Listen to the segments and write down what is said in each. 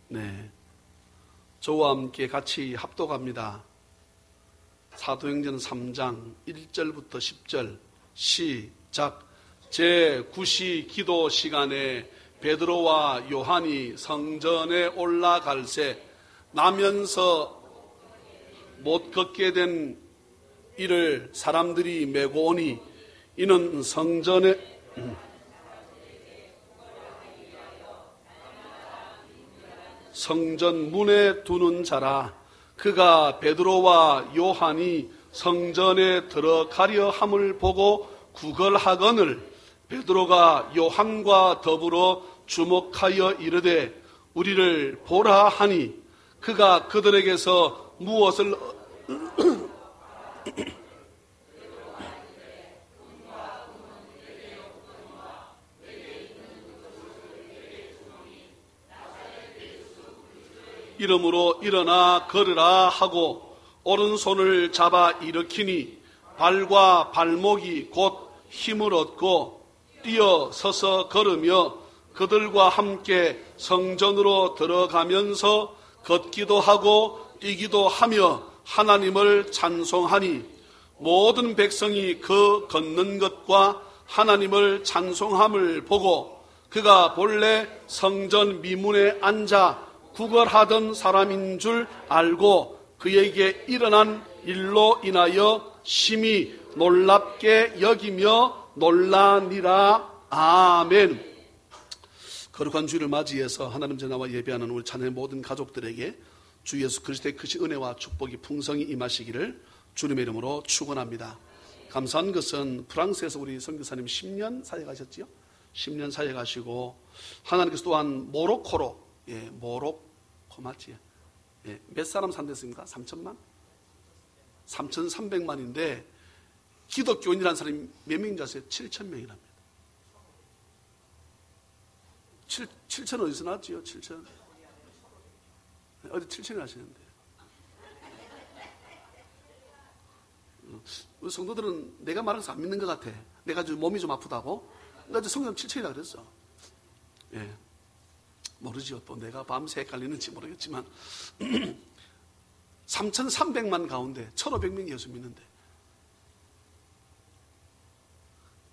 네, 저와 함께 같이 합독합니다. 사도행전 3장 1절부터 10절 시작. 제9시 기도 시간에 베드로와 요한이 성전에 올라갈새 나면서 못 걷게 된 이를 사람들이 메고 오니 이는 성전에 성전 문에 두는 자라. 그가 베드로와 요한이 성전에 들어가려 함을 보고 구걸하거늘 베드로가 요한과 더불어 주목하여 이르되 우리를 보라 하니 그가 그들에게서 무엇을 이름으로 일어나 걸으라 하고 오른손을 잡아 일으키니 발과 발목이 곧 힘을 얻고 뛰어 서서 걸으며 그들과 함께 성전으로 들어가면서 걷기도 하고 뛰기도 하며 하나님을 찬송하니 모든 백성이 그 걷는 것과 하나님을 찬송함을 보고 그가 본래 성전 미문에 앉아 구걸하던 사람인 줄 알고 그에게 일어난 일로 인하여 심히 놀랍게 여기며 놀라니라. 아멘. 거룩한 주일을 맞이해서 하나님 전하와 예배하는 우리 자녀의 모든 가족들에게 주 예수 그리스도의 크신 은혜와 축복이 풍성히 임하시기를 주님의 이름으로 축원합니다. 감사한 것은 프랑스에서 우리 선교사님 10년 사역하셨지요. 10년 사역하시고 하나님께서 또한 모로코로 모로코 맞지? 몇 사람 산댔습니까? 3천만? 3,300만인데 기독교인이라는 사람이 몇 명인지 아세요? 7,000명이랍니다. 7천 어디서 나왔지요? 7천. 어디 7천이 하시는데. 우리 성도들은 내가 말해서 안 믿는 것 같아. 내가 좀 몸이 좀 아프다고. 그러니까 성도는 7천이라 그랬어. 예. 모르지요. 또 내가 밤새 헷갈리는지 모르겠지만 3,300만 가운데 1,500명이 예수 믿는데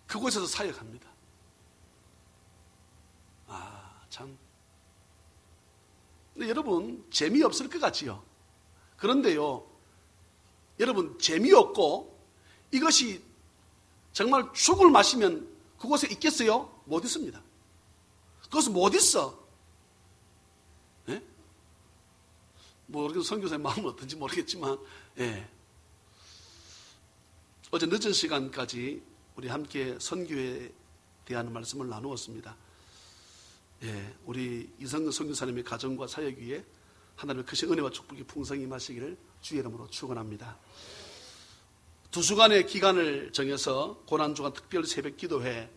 그곳에서 사역합니다. 참. 근데 여러분 재미없을 것 같지요. 그런데요 여러분 재미없고 이것이 정말 죽을 마시면 그곳에 있겠어요? 못 있습니다. 그것은 못 있어. 모르겠어. 선교사의 마음은 어떤지 모르겠지만, 어제 늦은 시간까지 우리 함께 선교에 대한 말씀을 나누었습니다. 우리 이성근 선교사님의 가정과 사역 위에 하나님의 크신 은혜와 축복이 풍성히 임하시기를 주의 이름으로 축원합니다. 2주간의 기간을 정해서 고난주간 특별 새벽 기도회,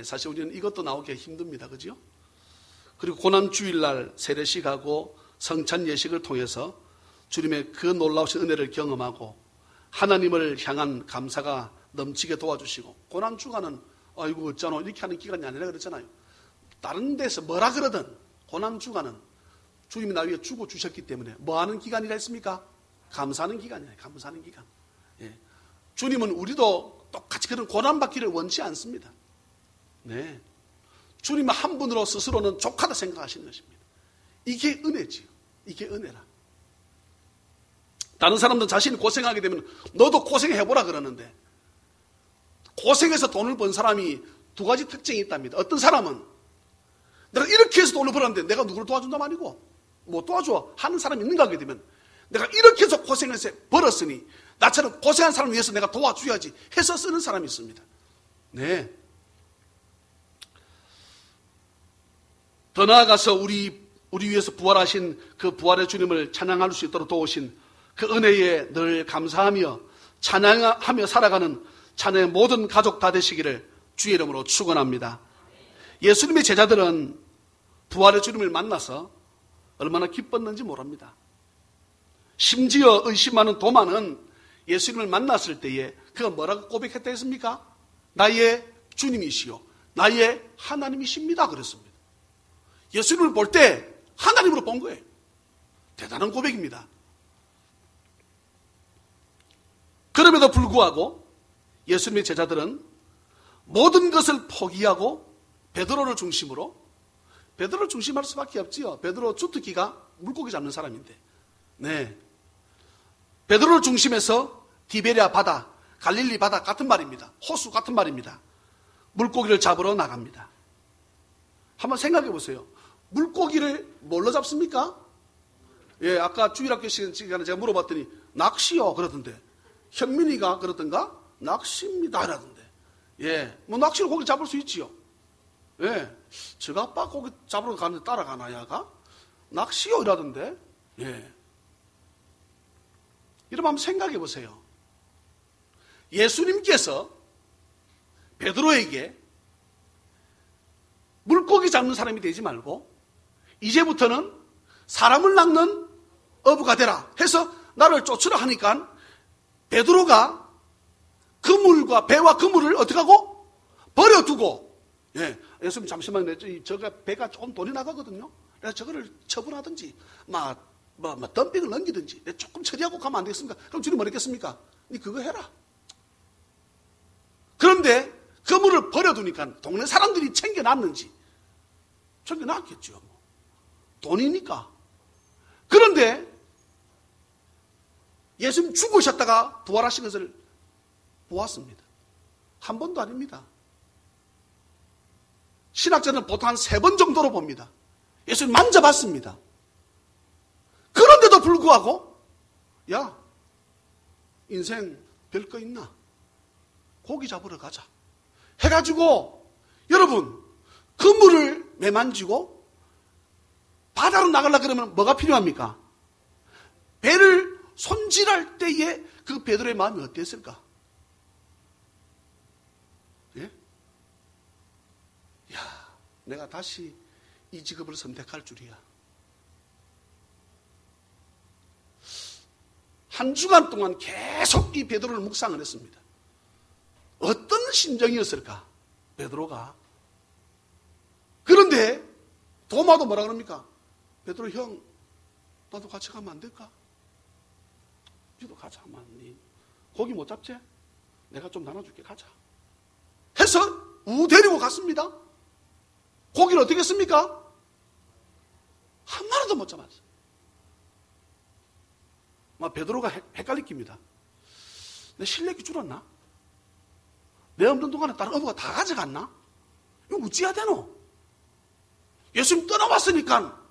사실 우리는 이것도 나오기 힘듭니다. 그죠? 그리고 고난주일날 세례식하고 성찬 예식을 통해서 주님의 그 놀라우신 은혜를 경험하고 하나님을 향한 감사가 넘치게 도와주시고 고난주간은 아이고 어쩌노 이렇게 하는 기간이 아니라 그랬잖아요. 다른 데서 뭐라 그러든 고난주간은 주님이 나 위해 주고 주셨기 때문에 뭐 하는 기간이라 했습니까? 감사하는 기간이에요. 감사하는 기간. 주님은 우리도 똑같이 그런 고난받기를 원치 않습니다. 네. 주님은 한 분으로 스스로는 족하다 생각하시는 것입니다. 이게 은혜지요. 이게 은혜라. 다른 사람들은 자신이 고생하게 되면 너도 고생해보라 그러는데 고생해서 돈을 번 사람이 두 가지 특징이 있답니다. 어떤 사람은 내가 이렇게 해서 돈을 벌었는데 내가 누구를 도와준다면 아니고 뭐 도와줘 하는 사람이 있는가 하게 되면 내가 이렇게 해서 고생해서 벌었으니 나처럼 고생한 사람을 위해서 내가 도와줘야지 해서 쓰는 사람이 있습니다. 네. 더 나아가서 우리 위해서 부활하신 그 부활의 주님을 찬양할 수 있도록 도우신 그 은혜에 늘 감사하며 찬양하며 살아가는 자녀의 모든 가족 다 되시기를 주의 이름으로 축원합니다. 예수님의 제자들은 부활의 주님을 만나서 얼마나 기뻤는지 모릅니다. 심지어 의심하는 도마는 예수님을 만났을 때에 그가 뭐라고 고백했다 했습니까? 나의 주님이시요 나의 하나님이십니다 그랬습니다. 예수님을 볼 때 하나님으로 본 거예요. 대단한 고백입니다. 그럼에도 불구하고 예수님의 제자들은 모든 것을 포기하고 베드로를 중심으로, 베드로를 중심할 수밖에 없지요. 베드로 주특기가 물고기 잡는 사람인데, 네, 베드로를 중심해서 디베랴 바다, 갈릴리 바다 같은 말입니다. 호수 같은 말입니다. 물고기를 잡으러 나갑니다. 한번 생각해 보세요. 물고기를 뭘로 잡습니까? 예, 아까 주일학교 시간에 제가 물어봤더니 낚시요 그러던데, 현민이가 그러던가 낚시입니다 이라던데. 예, 뭐 낚시로 고기 잡을 수 있지요. 예, 저 아빠 고기 잡으러 가는데 따라가나야가 낚시요 이라던데. 예, 이러면 한번 생각해 보세요. 예수님께서 베드로에게 물고기 잡는 사람이 되지 말고 이제부터는 사람을 낚는 어부가 되라 해서 나를 쫓으라 하니까 베드로가 그물과 배와 그물을 어떻게 하고? 버려두고, 예, 예수님 잠시만요. 저가 배가 조금 돈이 나가거든요. 그래서 저거를 처분하든지 덤핑을 넘기든지 조금 처리하고 가면 안 되겠습니까? 그럼 주님 뭐랬겠습니까? 니 그거 해라. 그런데 그물을 버려두니까 동네 사람들이 챙겨놨는지 챙겨놨겠죠. 돈이니까. 그런데 예수님 죽으셨다가 부활하신 것을 보았습니다. 한 번도 아닙니다. 신학자는 보통 한 3번 정도로 봅니다. 예수님 만져봤습니다. 그런데도 불구하고 야, 인생 별거 있나? 고기 잡으러 가자 해가지고, 여러분, 그물을 매만지고 바다로 나가려고 그러면 뭐가 필요합니까? 배를 손질할 때에 그 베드로의 마음이 어땠을까? 예? 야, 내가 다시 이 직업을 선택할 줄이야. 한 주간 동안 계속 이 베드로를 묵상을 했습니다. 어떤 심정이었을까? 베드로가. 그런데 도마도 뭐라 그럽니까? 베드로 형, 나도 같이 가면 안 될까? 너도 가자. 고기 못 잡지? 내가 좀 나눠줄게. 가자. 해서 데리고 갔습니다. 고기를 어떻게 했습니까? 한 마리도 못 잡았어요. 베드로가 헷갈리킵니다. 내 실력이 줄었나? 내 없는 동안에 다른 어부가 다 가져갔나? 이거 어찌해야 되노? 예수님 떠나왔으니까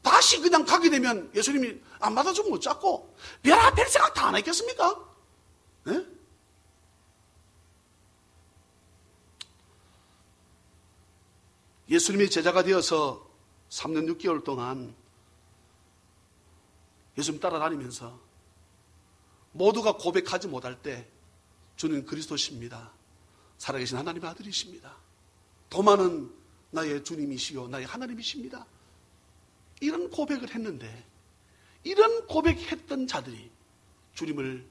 다시 그냥 가게 되면 예수님이 안 받아주면 못 잡고 별 생각 다 안 했겠습니까? 네? 예수님이 제자가 되어서 3년 6개월 동안 예수님 따라다니면서 모두가 고백하지 못할 때 주는 그리스도십니다. 살아계신 하나님의 아들이십니다. 도마는 나의 주님이시요 나의 하나님이십니다. 이런 고백을 했는데, 이런 고백했던 자들이 주님을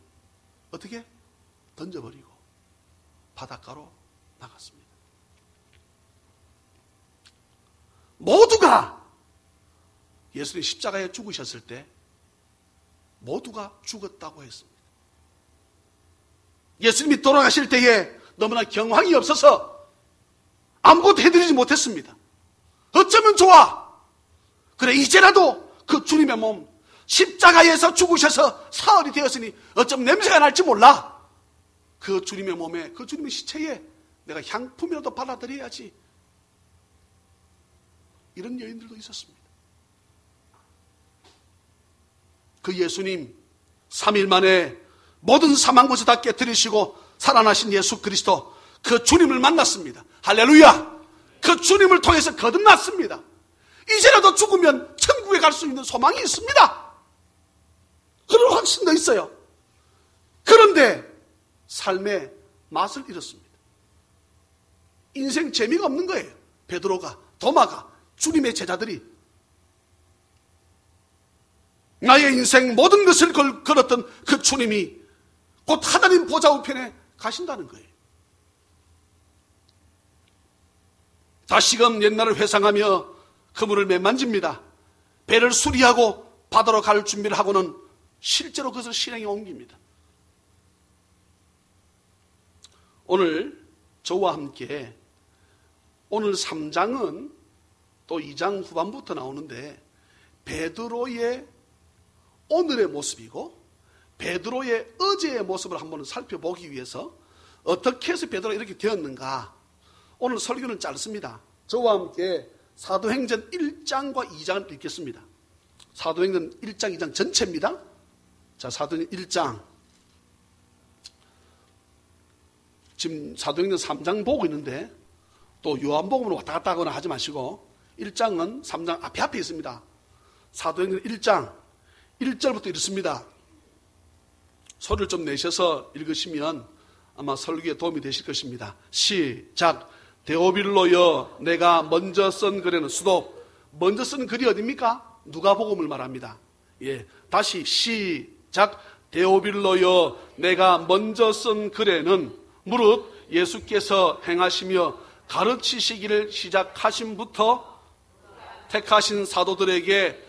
어떻게 던져버리고 바닷가로 나갔습니다. 모두가 예수님 십자가에 죽으셨을 때 모두가 죽었다고 했습니다. 예수님이 돌아가실 때에 너무나 경황이 없어서 아무것도 해드리지 못했습니다. 어쩌면 좋아. 그래, 이제라도 그 주님의 몸 십자가에서 죽으셔서 사흘이 되었으니 어쩌면 냄새가 날지 몰라. 그 주님의 몸에, 그 주님의 시체에 내가 향품이라도 받아들여야지. 이런 여인들도 있었습니다. 그 예수님 3일 만에 모든 사망 것을 다 깨뜨리시고 살아나신 예수 그리스도, 그 주님을 만났습니다. 할렐루야. 그 주님을 통해서 거듭났습니다. 이제라도 죽으면 천국에 갈 수 있는 소망이 있습니다. 그런 확신도 있어요. 그런데 삶의 맛을 잃었습니다. 인생 재미가 없는 거예요. 베드로가, 도마가, 주님의 제자들이 나의 인생 모든 것을 걸었던 그 주님이 곧 하나님 보좌 우편에 가신다는 거예요. 다시금 옛날을 회상하며 그물을 매만집니다. 배를 수리하고 바다로 갈 준비를 하고는 실제로 그것을 실행에 옮깁니다. 오늘 저와 함께 오늘 3장은 또 2장 후반부터 나오는데 베드로의 오늘의 모습이고 베드로의 어제의 모습을 한번 살펴보기 위해서 어떻게 해서 베드로가 이렇게 되었는가. 오늘 설교는 짧습니다. 저와 함께 사도행전 1장과 2장을 읽겠습니다. 사도행전 1장, 2장 전체입니다. 자, 사도행전 1장. 지금 사도행전 3장 보고 있는데 또 요한복음으로 왔다 갔다 하거나 하지 마시고 1장은 3장 앞에 있습니다. 사도행전 1장 1절부터 이렇습니다. 소리를 좀 내셔서 읽으시면 아마 설교에 도움이 되실 것입니다. 시작. 데오빌로여, 내가 먼저 쓴 글에는 수도. 먼저 쓴 글이 어디입니까? 누가복음을 말합니다. 예, 다시 시작. 데오빌로여, 내가 먼저 쓴 글에는 무릇 예수께서 행하시며 가르치시기를 시작하신부터 택하신 사도들에게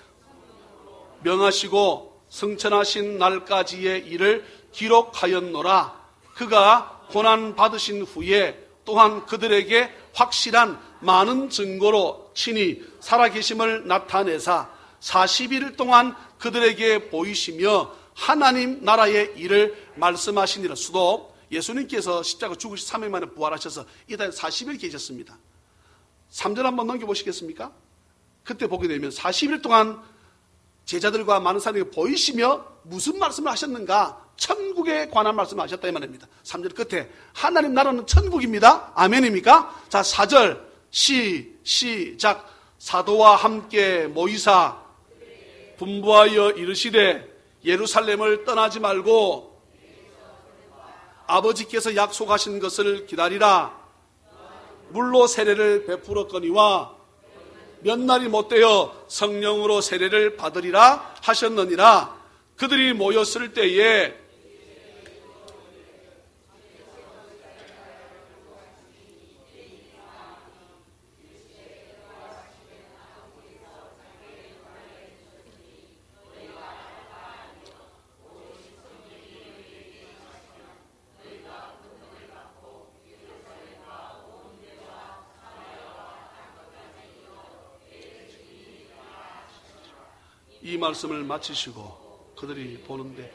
명하시고 승천하신 날까지의 일을 기록하였노라. 그가 고난 받으신 후에 또한 그들에게 확실한 많은 증거로 친히 살아계심을 나타내사 40일 동안 그들에게 보이시며 하나님 나라의 일을 말씀하시니라. 수도 예수님께서 십자가 죽으시 3일 만에 부활하셔서 이 땅에 40일 계셨습니다. 3절 한번 넘겨보시겠습니까? 그때 보게 되면 40일 동안 제자들과 많은 사람에게 보이시며 무슨 말씀을 하셨는가? 천국에 관한 말씀을 하셨다 이 말입니다. 3절 끝에 하나님 나라는 천국입니다. 아멘입니까? 자, 4절 시작. 사도와 함께 모이사 분부하여 이르시되 예루살렘을 떠나지 말고 아버지께서 약속하신 것을 기다리라. 물로 세례를 베풀었거니와 몇 날이 못되어 성령으로 세례를 받으리라 하셨느니라. 그들이 모였을 때에 이 말씀을 마치시고 그들이 보는데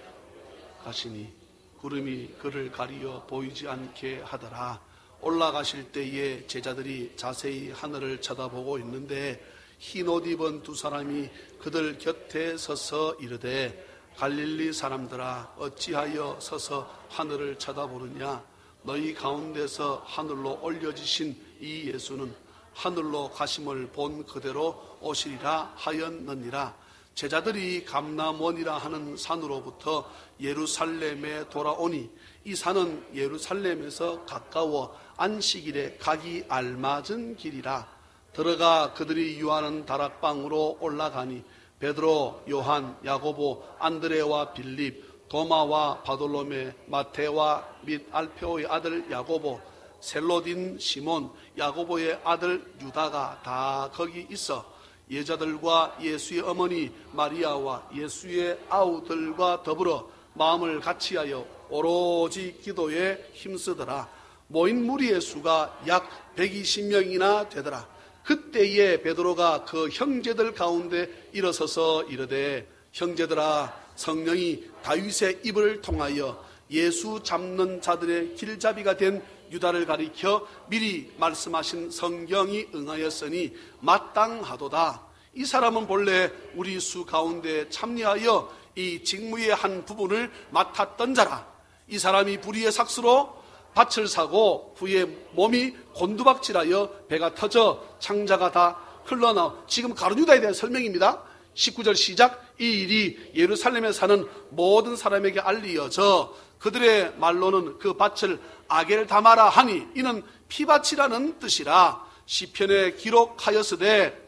가시니 구름이 그를 가리어 보이지 않게 하더라. 올라가실 때에 제자들이 자세히 하늘을 쳐다보고 있는데 흰옷 입은 두 사람이 그들 곁에 서서 이르되 갈릴리 사람들아 어찌하여 서서 하늘을 쳐다보느냐. 너희 가운데서 하늘로 올려지신 이 예수는 하늘로 가심을 본 그대로 오시리라 하였느니라. 제자들이 감람원이라 하는 산으로부터 예루살렘에 돌아오니 이 산은 예루살렘에서 가까워 안식일에 가기 알맞은 길이라. 들어가 그들이 유하는 다락방으로 올라가니 베드로, 요한, 야고보, 안드레와 빌립, 도마와 바돌로메, 마테와 및 알페오의 아들 야고보, 셀로딘 시몬, 야고보의 아들 유다가 다 거기 있어 여자들과 예수의 어머니 마리아와 예수의 아우들과 더불어 마음을 같이하여 오로지 기도에 힘쓰더라. 모인 무리의 수가 약 120명이나 되더라. 그때에 베드로가 그 형제들 가운데 일어서서 이르되 형제들아, 성령이 다윗의 입을 통하여 예수 잡는 자들의 길잡이가 된 유다를 가리켜 미리 말씀하신 성경이 응하였으니 마땅하도다. 이 사람은 본래 우리 수 가운데 참여하여 이 직무의 한 부분을 맡았던 자라. 이 사람이 불의의 삭스로 밭을 사고 후에 몸이 곤두박질하여 배가 터져 창자가 다 흘러나오. 지금 가룟 유다에 대한 설명입니다. 19절 시작. 이 일이 예루살렘에 사는 모든 사람에게 알리어져 그들의 말로는 그 밭을 아겔다마라 하니 이는 피밭이라는 뜻이라. 시편에 기록하였으되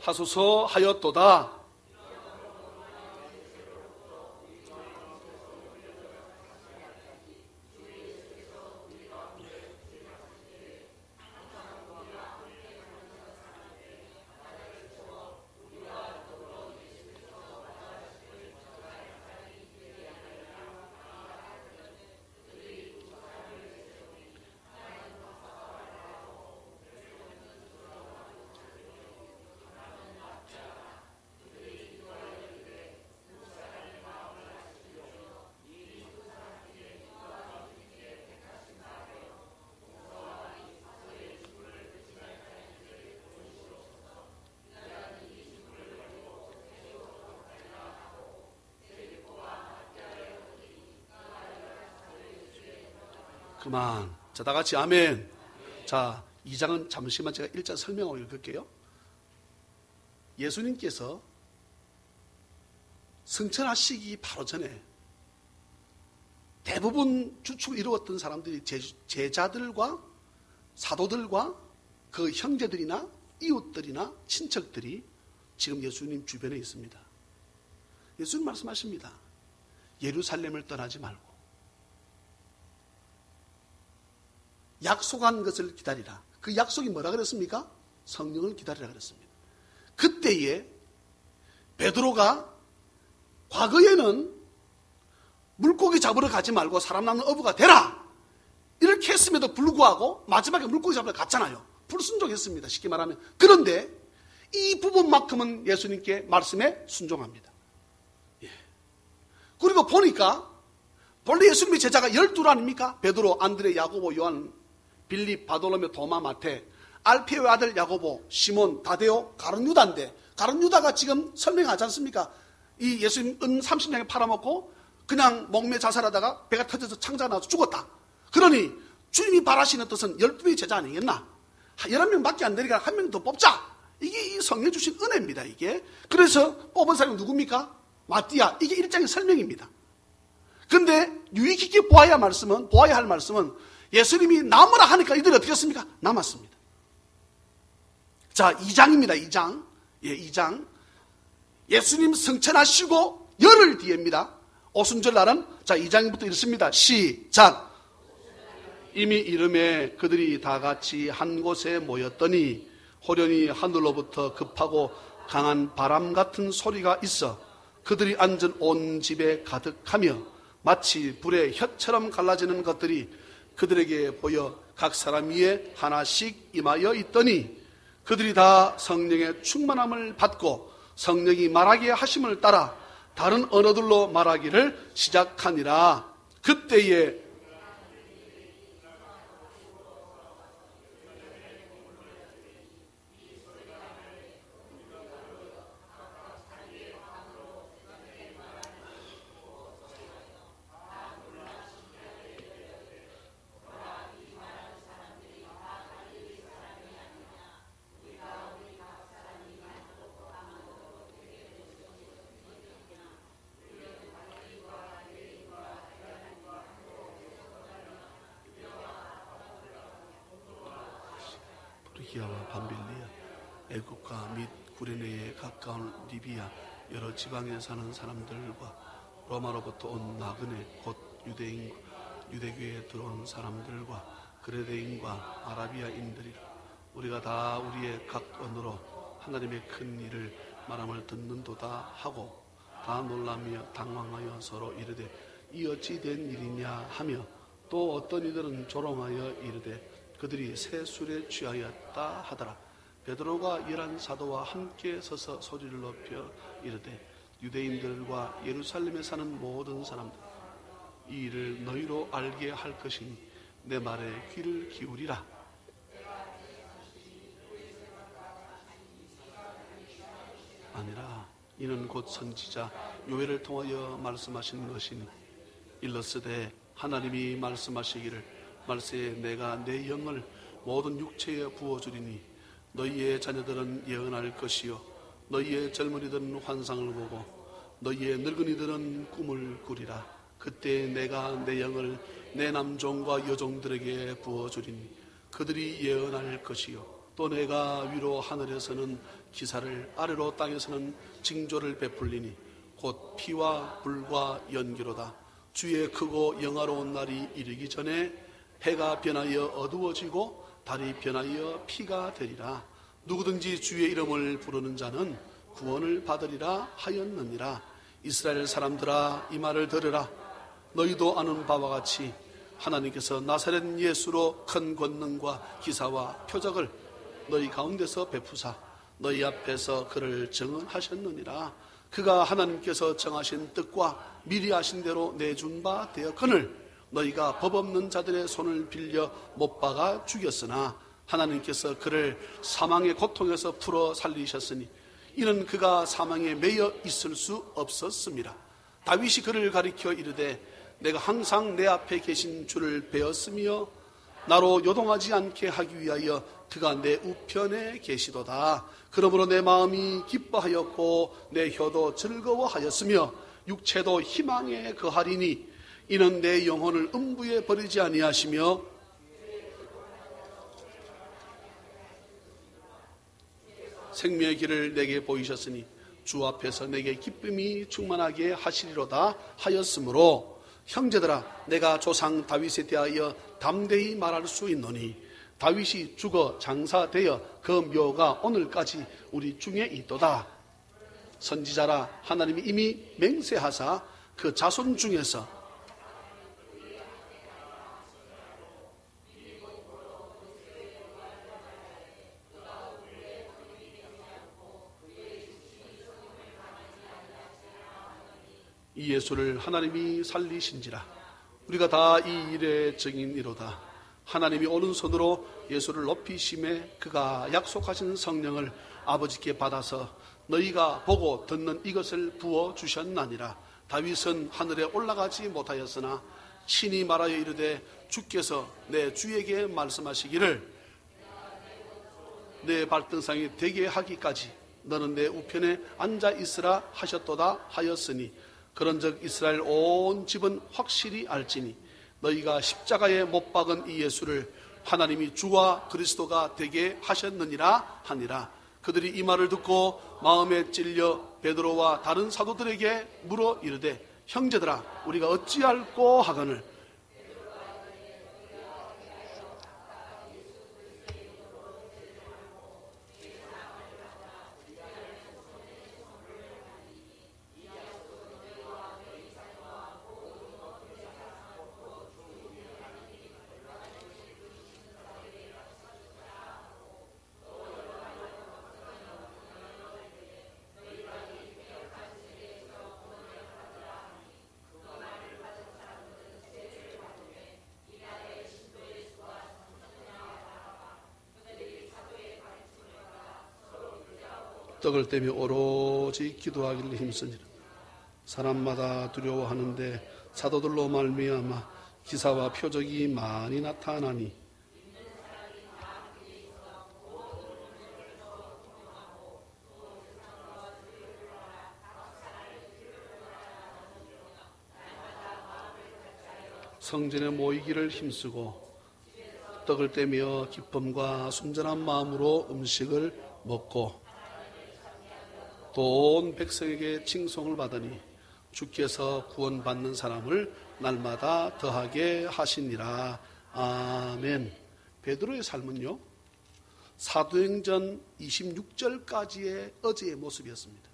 하소서 하였도다. 그만. 자, 다 같이 아멘. 자, 2장은 잠시만 제가 1장 설명하고 읽을게요. 예수님께서 승천하시기 바로 전에 대부분 주축을 이루었던 사람들이 제자들과 사도들과 그 형제들이나 이웃들이나 친척들이 지금 예수님 주변에 있습니다. 예수님 말씀하십니다. 예루살렘을 떠나지 말고 약속한 것을 기다리라. 그 약속이 뭐라 그랬습니까? 성령을 기다리라 그랬습니다. 그때에 베드로가 과거에는 물고기 잡으러 가지 말고 사람 낳는 어부가 되라 이렇게 했음에도 불구하고 마지막에 물고기 잡으러 갔잖아요. 불순종했습니다. 쉽게 말하면. 그런데 이 부분만큼은 예수님께 말씀에 순종합니다. 예. 그리고 보니까 본래 예수님의 제자가 12 아닙니까? 베드로, 안드레, 야고보, 요한, 빌립, 바돌로메, 도마, 마태, 알페오의 아들 야고보, 시몬, 다데오, 가룟 유다인데 가룟 유다가 지금 설명하지 않습니까? 이 예수님 은 30냥에 팔아먹고 그냥 목매 자살하다가 배가 터져서 창자가 나와서 죽었다. 그러니 주님이 바라시는 뜻은 12명의 제자 아니겠나? 11명밖에 안 되니까 한 명 더 뽑자. 이게 이 성령 주신 은혜입니다. 이게. 그래서 뽑은 사람이 누굽니까? 마띠아. 이게 1장의 설명입니다. 그런데 유익 있게 보아야 할 말씀은 예수님이 남으라 하니까 이들이 어떻게 했습니까? 남았습니다. 자, 2장입니다. 2장. 예, 2장. 예수님 승천하시고 열흘 뒤입니다. 오순절 날은 자 2장부터 읽습니다. 시작. 이미 이름에 그들이 다 같이 한 곳에 모였더니 호련히 하늘로부터 급하고 강한 바람 같은 소리가 있어 그들이 앉은 온 집에 가득하며 마치 불의 혀처럼 갈라지는 것들이 그들에게 보여 각 사람 위에 하나씩 임하여 있더니 그들이 다 성령의 충만함을 받고 성령이 말하게 하심을 따라 다른 언어들로 말하기를 시작하니라. 그때에 프리기아와 밤빌리아, 애국과 및 구레네에 가까운 리비아 여러 지방에 사는 사람들과 로마로부터 온 나그네 곧 유대교에 들어온 사람들과 그레데인과 아라비아인들이라. 우리가 다 우리의 각 언어로 하나님의 큰 일을 말함을 듣는도다 하고 다 놀라며 당황하여 서로 이르되 이 어찌 된 일이냐 하며 또 어떤 이들은 조롱하여 이르되 그들이 새 술에 취하였다 하더라. 베드로가 11 사도와 함께 서서 소리를 높여 이르되 유대인들과 예루살렘에 사는 모든 사람들 이 일을 너희로 알게 할 것이니 내 말에 귀를 기울이라. 아니라 이는 곧 선지자 요엘을 통하여 말씀하신 것이니 일러스되 하나님이 말씀하시기를 말세에 내가 내 영을 모든 육체에 부어주리니 너희의 자녀들은 예언할 것이요 너희의 젊은이들은 환상을 보고 너희의 늙은이들은 꿈을 꾸리라. 그때 내가 내 영을 내 남종과 여종들에게 부어주리니 그들이 예언할 것이요 또 내가 위로 하늘에서는 기사를 아래로 땅에서는 징조를 베풀리니 곧 피와 불과 연기로다. 주의 크고 영화로운 날이 이르기 전에 해가 변하여 어두워지고 달이 변하여 피가 되리라. 누구든지 주의 이름을 부르는 자는 구원을 받으리라 하였느니라. 이스라엘 사람들아 이 말을 들으라. 너희도 아는 바와 같이 하나님께서 나사렛 예수로 큰 권능과 기사와 표적을 너희 가운데서 베푸사 너희 앞에서 그를 증언하셨느니라. 그가 하나님께서 정하신 뜻과 미리 하신 대로 내준 바 되었거늘 너희가 법 없는 자들의 손을 빌려 못 박아 죽였으나 하나님께서 그를 사망의 고통에서 풀어 살리셨으니 이는 그가 사망에 매여 있을 수 없었습니다. 다윗이 그를 가리켜 이르되 내가 항상 내 앞에 계신 주를 배웠으며 나로 요동하지 않게 하기 위하여 그가 내 우편에 계시도다. 그러므로 내 마음이 기뻐하였고 내 혀도 즐거워하였으며 육체도 희망에 거하리니 이는 내 영혼을 음부에 버리지 아니하시며 생명의 길을 내게 보이셨으니 주 앞에서 내게 기쁨이 충만하게 하시리로다 하였으므로 형제들아, 내가 조상 다윗에 대하여 담대히 말할 수 있노니 다윗이 죽어 장사되어 그 묘가 오늘까지 우리 중에 있도다. 선지자라 하나님이 이미 맹세하사 그 자손 중에서 이 예수를 하나님이 살리신지라. 우리가 다 이 일의 증인이로다. 하나님이 오른손으로 예수를 높이심에 그가 약속하신 성령을 아버지께 받아서 너희가 보고 듣는 이것을 부어주셨나니라. 다윗은 하늘에 올라가지 못하였으나 친히 말하여 이르되 주께서 내 주에게 말씀하시기를 내 발등상이 되게 하기까지 너는 내 우편에 앉아 있으라 하셨도다 하였으니 그런즉 이스라엘 온 집은 확실히 알지니 너희가 십자가에 못 박은 이 예수를 하나님이 주와 그리스도가 되게 하셨느니라 하니라. 그들이 이 말을 듣고 마음에 찔려 베드로와 다른 사도들에게 물어 이르되 형제들아, 우리가 어찌할꼬 하거늘 떡을 떼며 오로지 기도하기를 힘쓰니라. 사람마다 두려워하는데 사도들로 말미암아 기사와 표적이 많이 나타나니 성전에 모이기를 힘쓰고 떡을 떼며 기쁨과 순전한 마음으로 음식을 먹고 또 온 백성에게 칭송을 받으니 주께서 구원받는 사람을 날마다 더하게 하시니라. 아멘. 베드로의 삶은요, 사도행전 26절까지의 어제의 모습이었습니다.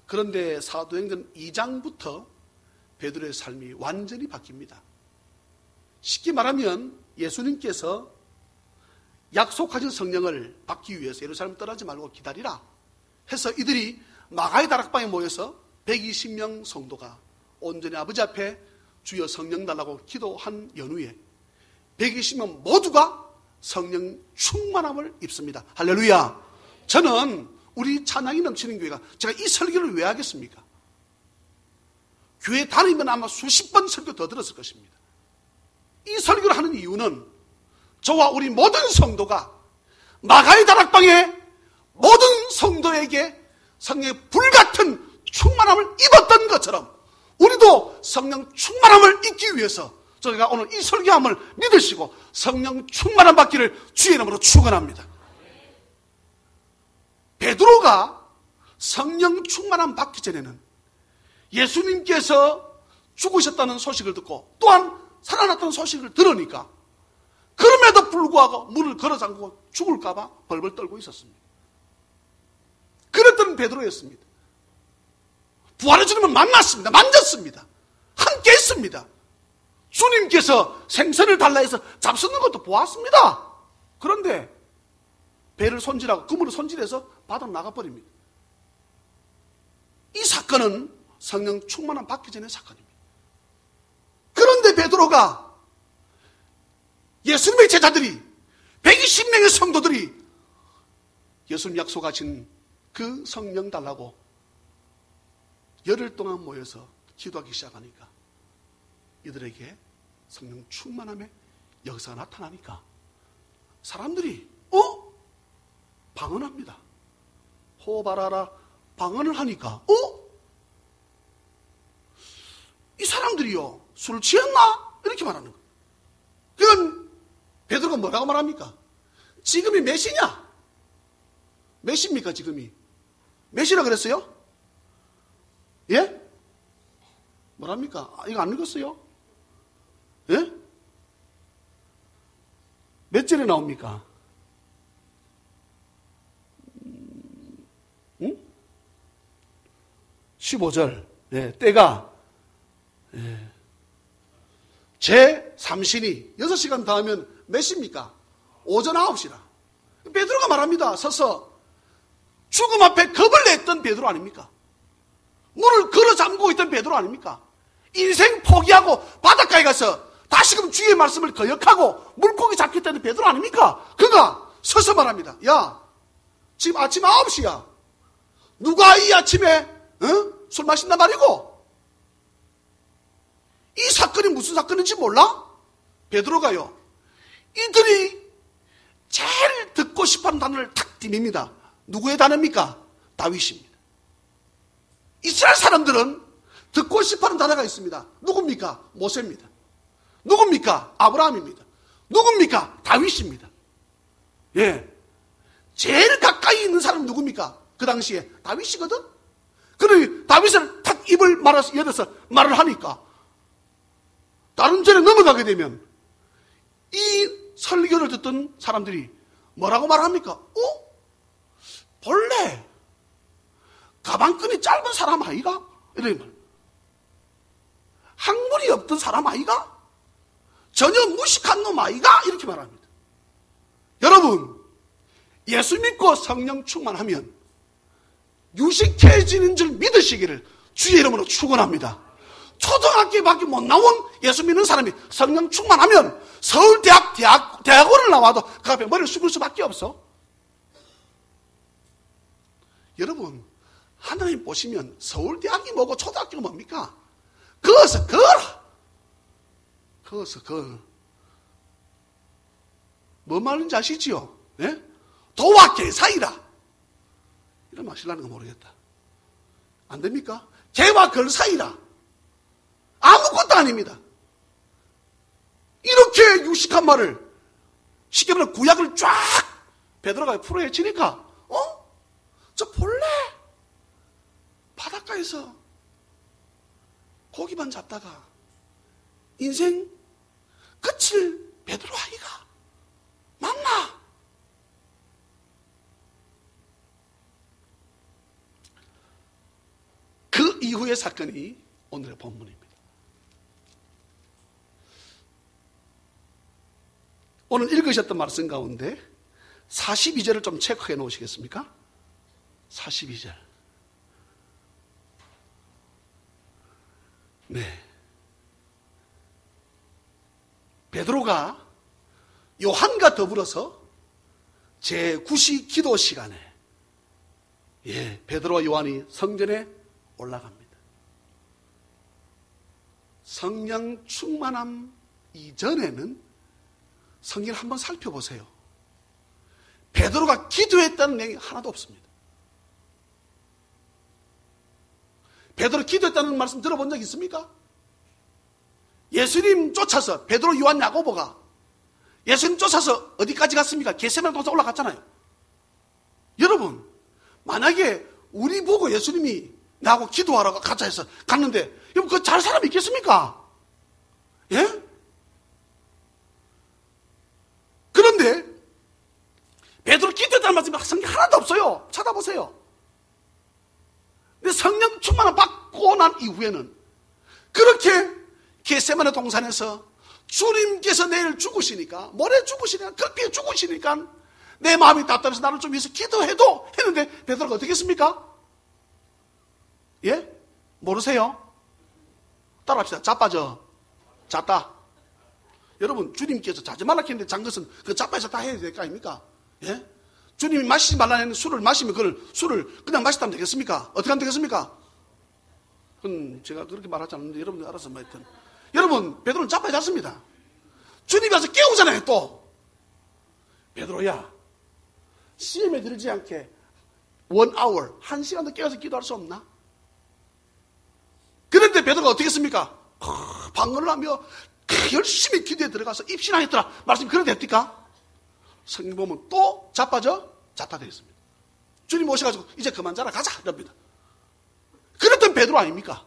그런데 사도행전 2장부터 베드로의 삶이 완전히 바뀝니다. 쉽게 말하면 예수님께서 약속하신 성령을 받기 위해서 예루살렘 떠나지 말고 기다리라 해서 이들이 마가의 다락방에 모여서 120명 성도가 온전히 아버지 앞에 주여 성령 달라고 기도한 연후에 120명 모두가 성령 충만함을 입습니다. 할렐루야. 저는 우리 찬양이 넘치는 교회가 제가 이 설교를 왜 하겠습니까? 교회 다니면 아마 수십 번 설교 더 들었을 것입니다. 이 설교를 하는 이유는 저와 우리 모든 성도가 마가의 다락방에 모든 성도에게 성령의 불같은 충만함을 입었던 것처럼 우리도 성령 충만함을 입기 위해서 저희가 오늘 이 설교함을 믿으시고 성령 충만함 받기를 주의 이름으로 축원합니다. 베드로가 성령 충만함 받기 전에는 예수님께서 죽으셨다는 소식을 듣고 또한 살아났다는 소식을 들으니까 그럼에도 불구하고 문을 걸어 잠그고 죽을까 봐 벌벌 떨고 있었습니다. 그랬던 베드로였습니다. 부활의 주님을 만났습니다. 만졌습니다. 함께 했습니다. 주님께서 생선을 달라 해서 잡수는 것도 보았습니다. 그런데 배를 손질하고 그물을 손질해서 바다 나가버립니다. 이 사건은 성령 충만함 받기 전의 사건입니다. 그런데 베드로가 예수님의 제자들이 120명의 성도들이 예수님 약속하신 그 성령 달라고 열흘 동안 모여서 기도하기 시작하니까 이들에게 성령 충만함의 역사가 나타나니까 사람들이 방언합니다. 호발하라 방언을 하니까 이 사람들이요 술 취했나? 이렇게 말하는 거예요. 그건 베드로가 뭐라고 말합니까? 지금이 몇 시냐? 몇 시입니까 지금이? 몇 시라 그랬어요? 예? 뭐랍니까? 이거 안 읽었어요? 예? 몇 절에 나옵니까? 15절. 예, 때가 제 3신이 6시간 더 하면 몇 시입니까? 오전 9시라. 베드로가 말합니다. 서서 죽음 앞에 겁을 냈던 베드로 아닙니까? 문을 걸어 잠그고 있던 베드로 아닙니까? 인생 포기하고 바닷가에 가서 다시금 주의 말씀을 거역하고 물고기 잡겠다는 베드로 아닙니까? 그가 서서 말합니다. 야, 지금 아침 9시야. 누가 이 아침에 술 마신단 말이고? 이 사건이 무슨 사건인지 몰라? 베드로가요. 이들이 제일 듣고 싶어하는 단어를 탁 띠밉니다. 누구의 단어입니까? 다윗입니다. 이스라엘 사람들은 듣고 싶어하는 단어가 있습니다. 누굽니까? 모세입니다. 누굽니까? 아브라함입니다. 누굽니까? 다윗입니다. 예. 제일 가까이 있는 사람은 누굽니까? 그 당시에 다윗이거든? 그러니 다윗을 탁 입을 열어서 말을 하니까 다른 절에 넘어가게 되면 이 설교를 듣던 사람들이 뭐라고 말합니까? 본래 가방끈이 짧은 사람 아이가? 이런 말. 학문이 없던 사람 아이가? 전혀 무식한 놈 아이가? 이렇게 말합니다. 여러분, 예수 믿고 성령 충만하면 유식해지는 줄 믿으시기를 주의 이름으로 축원합니다. 초등학교밖에 못 나온 예수 믿는 사람이 성령 충만하면 대학원을 나와도 그 앞에 머리를 숙일 수밖에 없어. 여러분, 하나님 보시면 서울대학이 뭐고 초등학교가 뭡니까? 거기서 뭐 말인지 아시지요? 예? 도와 개사이라. 이런 말 하시려는 거 모르겠다. 안 됩니까? 개와 걸 사이라. 아무것도 아닙니다. 이렇게 유식한 말을 쉽게 말하면 구약을 쫙 베드로가 풀어헤치니까 저 본래 바닷가에서 고기만 잡다가 인생 끝을 베드로 아이가 맞나? 그 이후의 사건이 오늘의 본문입니다. 오늘 읽으셨던 말씀 가운데 42절을 좀 체크해 놓으시겠습니까? 42절. 네. 베드로가 요한과 더불어서 제9시 기도 시간에 베드로와 요한이 성전에 올라갑니다. 성령 충만함 이전에는 성경을 한번 살펴보세요. 베드로가 기도했다는 내용이 하나도 없습니다. 베드로 기도했다는 말씀 들어본 적 있습니까? 예수님 쫓아서 베드로, 요한, 야고보가 예수님 쫓아서 어디까지 갔습니까? 겟세마네 동산 올라갔잖아요. 여러분, 만약에 우리 보고 예수님이 나하고 기도하라고 가자 해서 갔는데 여러분 그거 잘 사람이 있겠습니까? 예? 그런데 베드로 기도했다는 말씀이 성경 하나도 없어요. 찾아보세요. 근데 성령 충만을 받고 난 이후에는 그렇게 겟세마네 동산에서 주님께서 내일 죽으시니까, 모레 죽으시니까, 급히 죽으시니까 내 마음이 답답해서 나를 좀 위해서 기도해도 했는데 베드로가 어떻게 했습니까? 예? 모르세요? 따라합시다. 자빠져. 잤다. 여러분, 주님께서 자지 말라 했는데 잔 것은 그 자빠져서 다 해야 될 거 아닙니까? 예? 주님이 마시지 말라는 술을 마시면 그걸 술을 그냥 마시다면 되겠습니까? 어떻게 하면 되겠습니까? 그건 제가 그렇게 말하지 않는데 여러분들 알아서 뭐 하여튼. 여러분, 베드로는 자빠져 잤습니다. 주님이 와서 깨우잖아요, 또. 베드로야, 시험에 들지 않게 1hour, 1시간 더 깨어서 기도할 수 없나? 그런데 베드로가 어떻게 했습니까? 방언을 하며 열심히 기도에 들어가서 입신하였더라. 말씀 그런데 했습니까? 성경 보면 또 자빠져 있습니다. 주님 오셔가지고 이제 그만 자라 가자 이럽니다. 그랬던 베드로 아닙니까?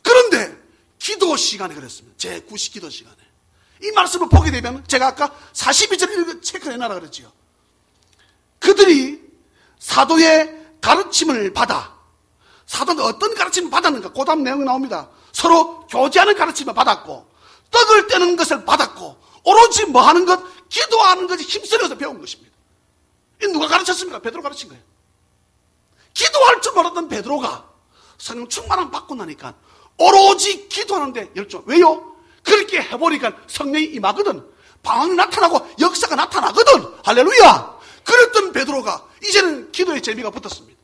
그런데 기도 시간에 그랬습니다. 제9시 기도 시간에 이 말씀을 보게 되면 제가 아까 42절 체크해놔라 그랬지요. 그들이 사도의 가르침을 받아, 사도는 어떤 가르침을 받았는가? 그 다음 내용이 나옵니다. 서로 교제하는 가르침을 받았고, 떡을 떼는 것을 받았고, 오로지 뭐 하는 것? 기도하는 것이 힘쓰려서 배운 것입니다. 이 누가 가르쳤습니까? 베드로 가르친 거예요. 기도할 줄 몰랐던 베드로가 성령 충만함 받고 나니까 오로지 기도하는데 열정. 왜요? 그렇게 해보니까 성령이 임하거든. 방언이 나타나고 역사가 나타나거든. 할렐루야. 그랬던 베드로가 이제는 기도의 재미가 붙었습니다.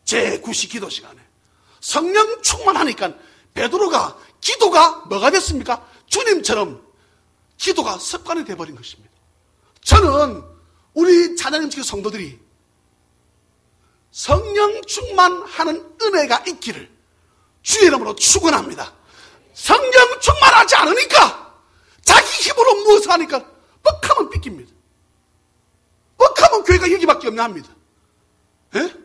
제9시 기도 시간에 성령 충만하니까 베드로가 기도가 뭐가 됐습니까? 주님처럼 기도가 습관이 되어버린 것입니다. 저는 우리 찬양팀 성도들이 성령 충만하는 은혜가 있기를 주의 이름으로 축원합니다. 성령 충만하지 않으니까 자기 힘으로 무엇을 하니까 뻑하면 삐깁니다. 뻑하면 교회가 여기밖에 없나 합니다. 예?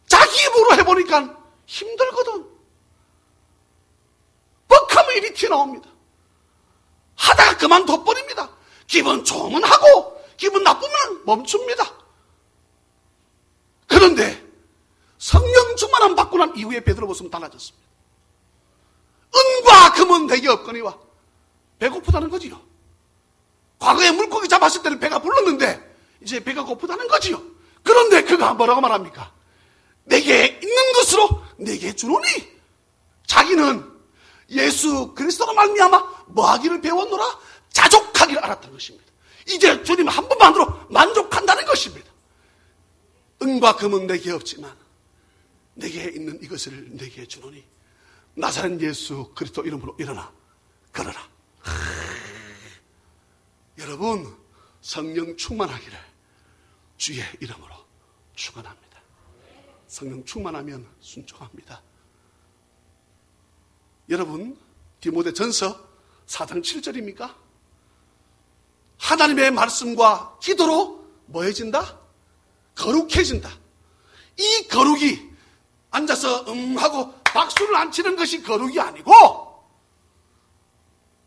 자기 힘으로 해보니까 힘들거든. 뻑하면 일이 튀어나옵니다. 하다가 그만둬버립니다. 기분 좋으면 하고 기분 나쁘면 멈춥니다. 그런데 성령 충만함 받고 난 이후에 베드로 모습은 달라졌습니다. 은과 금은 내게 없거니와 배고프다는 거지요. 과거에 물고기 잡았을 때는 배가 불렀는데 이제 배가 고프다는 거지요. 그런데 그가 뭐라고 말합니까? 내게 있는 것으로 내게 주노니. 자기는 예수 그리스도로 말미암아 뭐하기를 배웠노라? 자족하기를 알았다는 것입니다. 이제 주님 한 번만으로 만족한다는 것입니다. 은과 금은 내게 없지만 내게 있는 이것을 내게 주노니 나사렛 예수 그리스도 이름으로 일어나 걸어라. 여러분, 성령 충만하기를 주의 이름으로 축원합니다. 성령 충만하면 순종합니다. 여러분, 디모데전서 4장 7절입니까? 하나님의 말씀과 기도로 뭐해진다? 거룩해진다. 이 거룩이 앉아서 하고 박수를 안 치는 것이 거룩이 아니고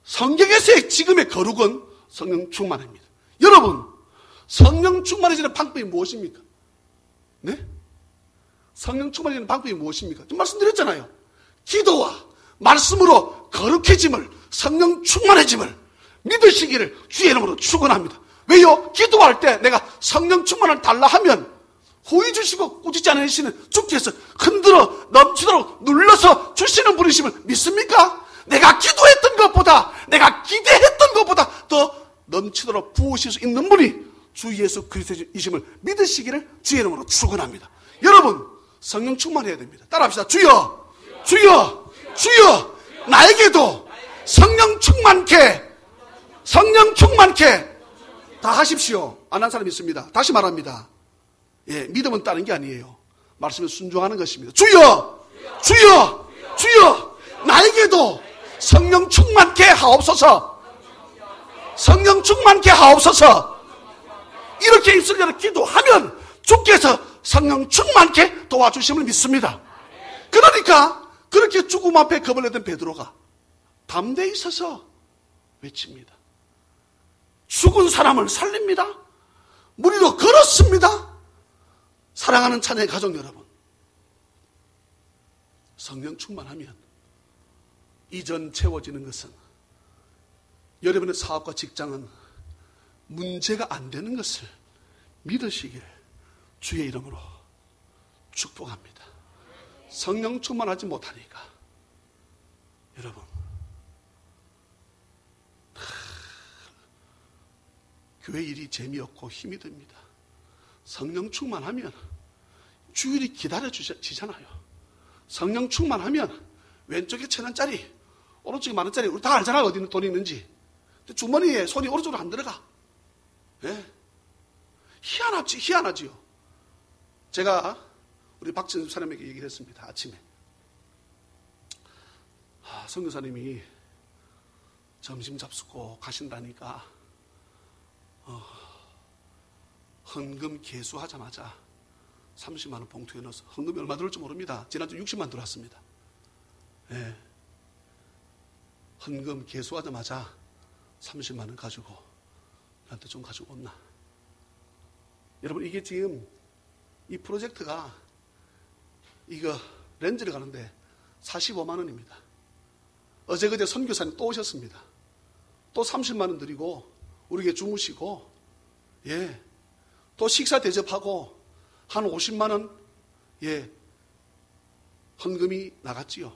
성경에서의 지금의 거룩은 성령 충만입니다. 여러분, 성령 충만해지는 방법이 무엇입니까? 네? 성령 충만해지는 방법이 무엇입니까? 좀 말씀드렸잖아요. 기도와 말씀으로 거룩해짐을, 성령 충만해짐을 믿으시기를 주의 이름으로 축원합니다. 왜요? 기도할 때 내가 성령 충만을 달라 하면 후히 주시고 꾸짖지 않으시는 주께서 흔들어 넘치도록 눌러서 주시는 분이심을 믿습니까? 내가 기도했던 것보다, 내가 기대했던 것보다 더 넘치도록 부으실 수 있는 분이 주 예수 그리스도이심을 믿으시기를 주의 이름으로 축원합니다. 여러분, 성령 충만해야 됩니다. 따라합시다. 주여, 주여, 주여, 나에게도 성령 충만케 다 하십시오. 안 한 사람이 있습니다. 다시 말합니다. 예, 믿음은 따는 게 아니에요. 말씀에 순종하는 것입니다. 주여, 주여, 주여, 나에게도 성령 충만케 하옵소서. 성령 충만케 하옵소서. 이렇게 입술 열어 기도하면 주께서 성령 충만케 도와주심을 믿습니다. 그러니까 그렇게 죽음 앞에 겁을 내던 베드로가 담대히 서서 외칩니다. 죽은 사람을 살립니다. 무리로 걸었습니다. 사랑하는 찬양의 가족 여러분, 성령 충만하면 이전 채워지는 것은, 여러분의 사업과 직장은 문제가 안 되는 것을 믿으시길 주의 이름으로 축복합니다. 성령 충만하지 못하니까 여러분, 교회 일이 재미없고 힘이 듭니다. 성령 충만하면 주일이 기다려지잖아요. 성령 충만하면 왼쪽에 1,000원짜리, 오른쪽에 10,000원짜리, 우리 다 알잖아요. 어디 돈이 있는지. 근데 주머니에 손이 오른쪽으로 안 들어가. 예? 희한하지요. 제가 우리 박진수 사람에게 얘기를 했습니다. 아침에. 선교사님이 점심 잡수고 가신다니까 헌금 개수하자마자 30만 원 봉투에 넣어서, 헌금이 얼마 들을지 모릅니다. 지난주 60만 들어왔습니다. 예. 헌금 개수하자마자 30만 원 가지고 나한테 좀 가지고 온나. 여러분, 이게 지금 이 프로젝트가 이거 렌즈를 가는데 45만 원입니다. 어제 그제 선교사님 또 오셨습니다. 또 30만 원 드리고 우리에게 주무시고, 예, 또 식사 대접하고 한 50만 원, 예, 헌금이 나갔지요.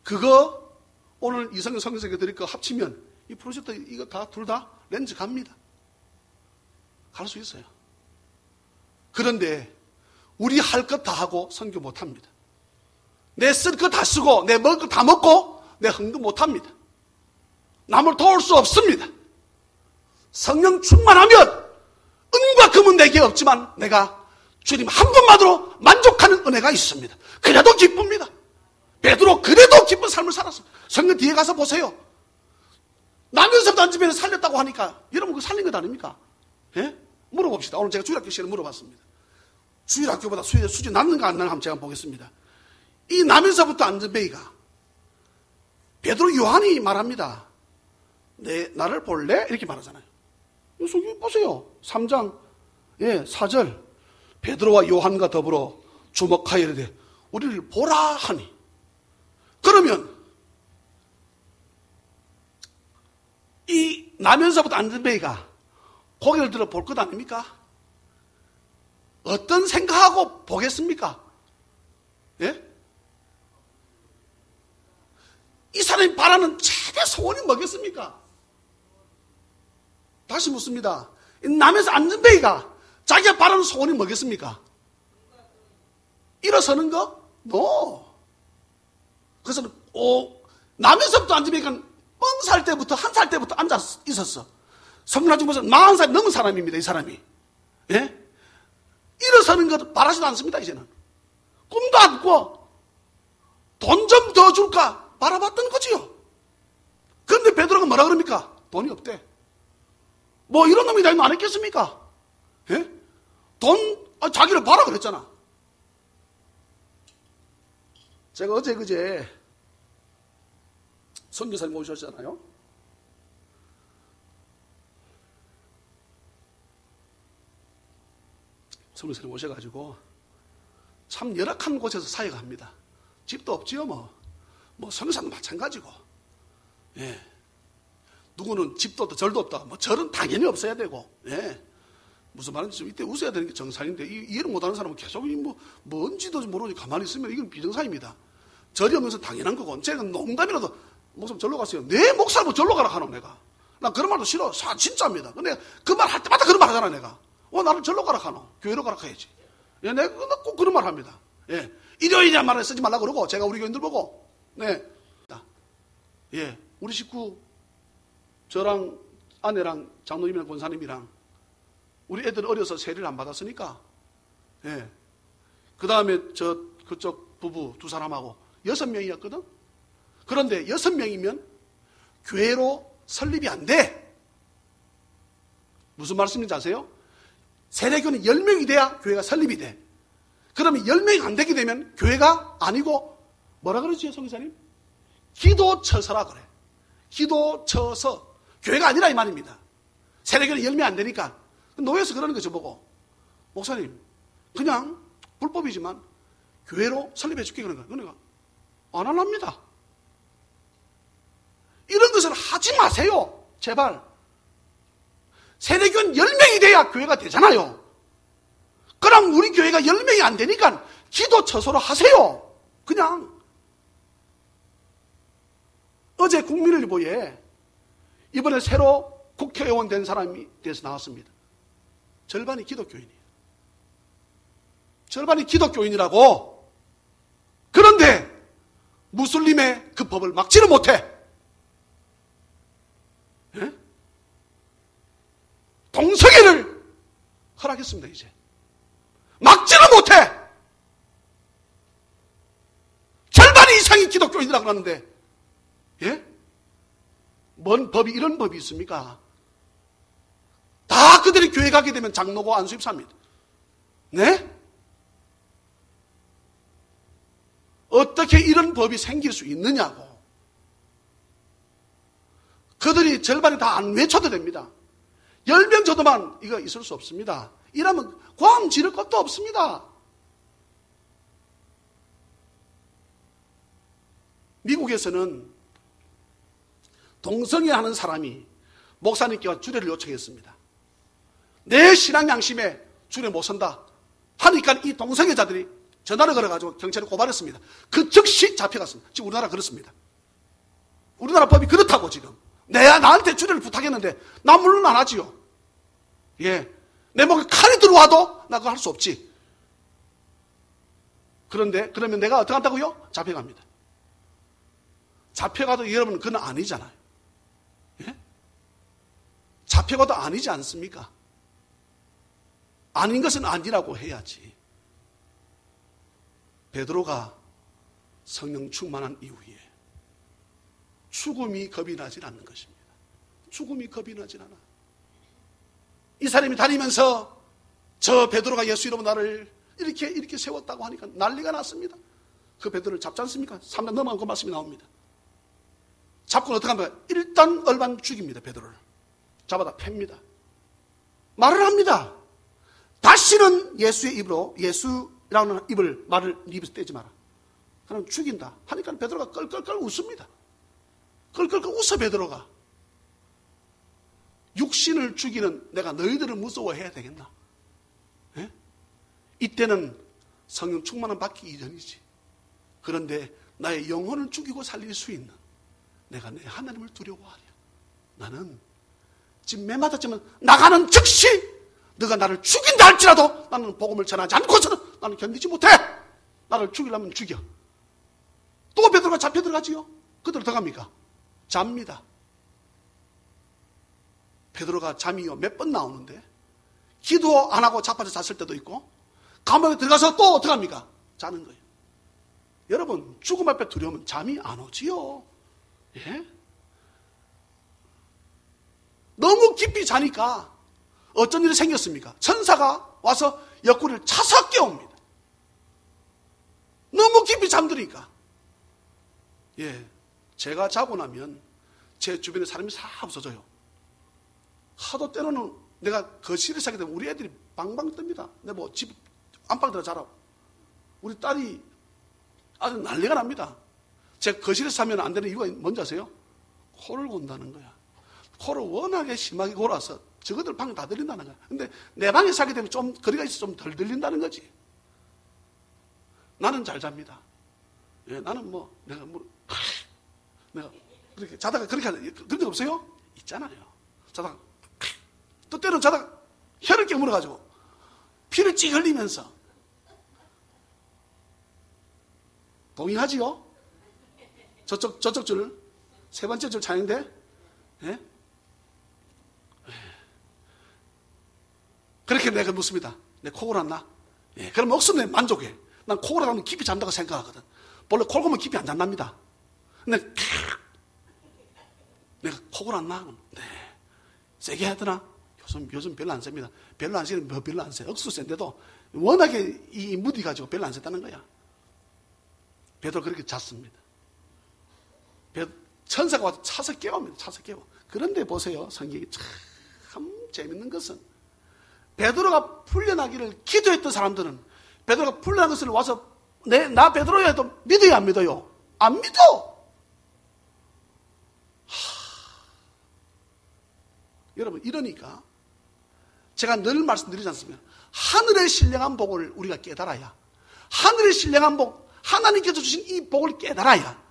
그거 오늘 이성경 선교사에게 드릴 거 합치면 이 프로젝트 이거 다 둘 다 렌즈 갑니다. 갈 수 있어요. 그런데 우리 할 것 다 하고 선교 못 합니다. 내 쓸 거 다 쓰고 내 먹을 거 다 먹고 내 헌금 못 합니다. 남을 도울 수 없습니다. 성령 충만하면 은과 금은 내게 없지만 내가 주님 한 분만으로 만족하는 은혜가 있습니다. 그래도 기쁩니다. 베드로 그래도 기쁜 삶을 살았습니다. 성경 뒤에 가서 보세요. 나면서부터 안 집에는 살렸다고 하니까 여러분 그거 살린 것 아닙니까? 예? 물어봅시다. 오늘 제가 주일학교 시간에 물어봤습니다. 주일학교보다 수준 낮는가 안 낮는가 한번 제가 보겠습니다. 이 나면서부터 안전뱅이가 베드로 요한이 말합니다. 나를 볼래? 이렇게 말하잖아요. 여기 보세요. 3장 4절 베드로와 요한과 더불어 주목하여 이르되 우리를 보라 하니. 그러면 이 나면서부터 안전뱅이가 고개를 들어 볼 것 아닙니까? 어떤 생각하고 보겠습니까? 예? 이 사람이 바라는 최대 소원이 뭐겠습니까? 다시 묻습니다. 남에서 안전뱅이가 자기가 바라는 소원이 뭐겠습니까? 일어서는 거? No. 그래서 남에서부터 안전뱅이가 뻥살 때부터, 한 살 때부터 앉아 있었어. 성나중 보면 40살 넘은 사람입니다, 이 사람이. 예? 일어서는 것 바라지도 않습니다, 이제는. 꿈도 안 꿔. 돈 좀 더 줄까? 바라봤던 거지요. 그런데 베드로가 뭐라 그럽니까? 돈이 없대. 뭐 이런 놈이 다 안 했겠습니까? 예? 자기를 봐라 그랬잖아. 제가 어제 그제 선교사님 모셨잖아요. 선교사님 오셔가지고 참 열악한 곳에서 사역을 합니다. 집도 없지요, 뭐 선교사도 마찬가지고. 예. 누구는 집도 없다, 절도 없다. 절은 당연히 없어야 되고. 예. 무슨 말인지 좀 이때 웃어야 되는 게 정상인데, 이해를 못하는 사람은 계속 뭔지도 모르니 가만히 있으면 이건 비정상입니다. 절이 없는 것은 당연한 거고. 제가 농담이라도 목사님 절로 갔어요. 내 목사를 뭐 절로 가라 하노, 내가. 나 그런 말도 싫어. 진짜입니다. 근데 그 말 할 때마다 그런 말 하잖아, 내가. 나를 절로 가라 하노. 교회로 가라 해야지. 예, 내가 꼭 그런 말 합니다. 예. 일요일이란 말을 쓰지 말라 그러고, 제가 우리 교인들 보고, 네. 예. 우리 식구, 저랑 아내랑 장로님이랑 권사님이랑 우리 애들 어려서 세례를 안 받았으니까, 예. 그 다음에 그쪽 부부 2사람하고 6명이었거든? 그런데 6명이면 교회로 설립이 안 돼. 무슨 말씀인지 아세요? 세례교는 10명이 돼야 교회가 설립이 돼. 그러면 10명이 안 되게 되면 교회가 아니고 뭐라 그러지, 성기사님? 기도처서라 그래. 기도처서. 교회가 아니라 이 말입니다. 세례교는 10명이 안 되니까. 노예에서 그러는 거죠, 보고. 목사님, 그냥 불법이지만 교회로 설립해 줄게 그런 거야. 그러니까 안 합니다. 이런 것을 하지 마세요. 제발. 세례교는 10명이 돼야 교회가 되잖아요. 그럼 우리 교회가 10명이 안 되니까 기도처소로 하세요. 그냥. 어제 국민일보에 이번에 새로 국회의원 된 사람이 돼서 나왔습니다. 절반이 기독교인이에요. 절반이 기독교인이라고. 그런데 무슬림의 그 법을 막지는 못해. 예? 동성애를 허락했습니다. 이제 막지는 못해. 절반 이상이 기독교인이라고 하는데, 예? 뭔 법이, 이런 법이 있습니까? 다 그들이 교회 가게 되면 장로고 안수입사입니다. 네? 어떻게 이런 법이 생길 수 있느냐고. 그들이 절반이 다 안 외쳐도 됩니다. 10명 정도만 이거 있을 수 없습니다. 이러면 광 지를 것도 없습니다. 미국에서는 동성애 하는 사람이 목사님께 주례를 요청했습니다. 내 신앙 양심에 주례 못 선다 하니까 이 동성애자들이 전화를 걸어가지고 경찰에 고발했습니다. 그 즉시 잡혀갔습니다. 지금 우리나라 그렇습니다. 우리나라 법이 그렇다고 지금. 내가 나한테 주례를 부탁했는데 나 물론 안 하지요. 예, 내 목에 칼이 들어와도 나 그거 할 수 없지. 그런데 그러면 내가 어떻게 한다고요? 잡혀갑니다. 잡혀가도 여러분 그건 아니잖아요. 예? 잡혀가도 아니지 않습니까? 아닌 것은 아니라고 해야지. 베드로가 성령 충만한 이후에 죽음이 겁이 나질 않는 것입니다. 죽음이 겁이 나질 않아. 이 사람이 다니면서 저 베드로가 예수 이름으로 나를 이렇게 세웠다고 하니까 난리가 났습니다. 그 베드로를 잡지 않습니까? 3년 넘어간 그 말씀이 나옵니다. 잡고는 어떻게 합니까? 일단 얼반 죽입니다. 베드로를 잡아다 팹니다. 말을 합니다. 다시는 예수의 입으로, 예수라는 입을, 말을 입에서 떼지 마라. 그럼 죽인다 하니까 베드로가 껄껄껄 웃습니다. 껄껄껄 웃어. 베드로가 육신을 죽이는 내가 너희들을 무서워해야 되겠나? 예? 이때는 성령 충만함 받기 이전이지. 그런데 나의 영혼을 죽이고 살릴 수 있는 내가 내 하나님을 두려워하랴. 나는 지금 매 맞았지만 나가는 즉시 너가 나를 죽인다 할지라도 나는 복음을 전하지 않고서는 나는 견디지 못해. 나를 죽이려면 죽여. 또 베드로가 잡혀 들어가지요. 그대로 들어갑니까? 잡니다. 베드로가 잠이 몇 번 나오는데 기도 안 하고 자빠져 잤을 때도 있고 감옥에 들어가서 또 어떻게 합니까? 자는 거예요. 여러분 죽음 앞에 두려우면 잠이 안 오지요. 예? 너무 깊이 자니까 어쩐 일이 생겼습니까? 천사가 와서 옆구리를 차서 깨웁니다. 너무 깊이 잠드니까. 예, 제가 자고 나면 제 주변에 사람이 싹 없어져요. 하도 때로는 내가 거실에 자게 되면 우리 애들이 방방 뜹니다. 내 뭐 집 안방 들어 자라고. 우리 딸이 아주 난리가 납니다. 제가 거실에서 자면 안 되는 이유가 뭔지 아세요? 코를 곤다는 거야. 코를 워낙에 심하게 골아서 저것들 방에 다 들린다는 거야. 근데 내 방에 자게 되면 좀 거리가 있어 좀 덜 들린다는 거지. 나는 잘 잡니다. 예, 나는 내가 그렇게 자다가 그렇게 하는 그런 적 없어요? 있잖아요. 자다가 또 때로는 자다가 혀를 깨물어가지고 피를 찌 흘리면서. 동의하지요? 저쪽 줄, 세 번째 줄 차인데, 예? 그렇게 내가 묻습니다. 내 코 골았나? 예, 그럼 억수로 만족해. 난 코 골아가면 깊이 잔다고 생각하거든. 원래 코 골면 깊이 안 잔답니다. 근데, 내가 코 골았나? 네. 세게 해야 되나? 요즘 별로 안 셉니다. 별로 안 세는 별로 안 세. 억수 센데도 워낙에 이 무디 가지고 별로 안 셌다는 거야. 베드로 그렇게 잤습니다. 천사가 와서 차서 깨웁니다. 차서 깨워. 그런데 보세요. 성경이 참 재밌는 것은 베드로가 풀려나기를 기도했던 사람들은 베드로가 풀려난 것을 와서 나 베드로야 해도 믿어요, 안 믿어요? 안 믿어. 여러분 이러니까 제가 늘 말씀드리지 않습니까? 하늘의 신령한 복을 우리가 깨달아야, 하늘의 신령한 복, 하나님께서 주신 이 복을 깨달아야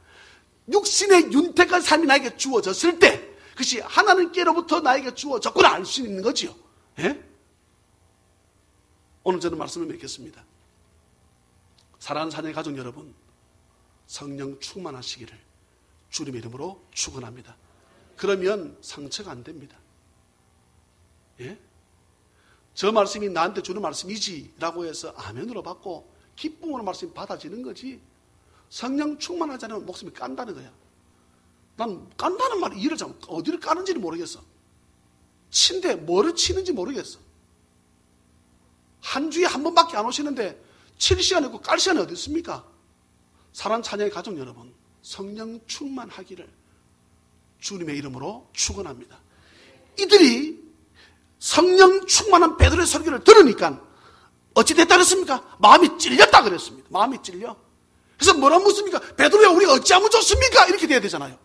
육신의 윤택한 삶이 나에게 주어졌을 때 그것이 하나님께로부터 나에게 주어졌구나 알 수 있는 거지요. 예? 오늘 저는 말씀을 맺겠습니다. 사랑하는 사랑의 가족 여러분, 성령 충만하시기를 주님의 이름으로 축원합니다. 그러면 상처가 안 됩니다. 예? 저 말씀이 나한테 주는 말씀이지 라고 해서 아멘으로 받고 기쁨으로 말씀이 받아지는 거지, 성령 충만하지 않으면 목숨이 깐다는 거야. 난 깐다는 말이 이해를 잘못, 어디를 까는지를 모르겠어. 친데 뭐를 치는지 모르겠어. 한 주에 한 번밖에 안 오시는데 칠 시간이 있고 깔 시간이 어디 있습니까? 사랑하는 자녀의 가족 여러분, 성령 충만하기를 주님의 이름으로 축원합니다. 이들이 성령 충만한 베드로의 설교를 들으니까 어찌 됐다 그랬습니까? 마음이 찔렸다 그랬습니다. 마음이 찔려. 그래서 뭐라 묻습니까? 베드로야, 우리가 어찌하면 좋습니까? 이렇게 돼야 되잖아요.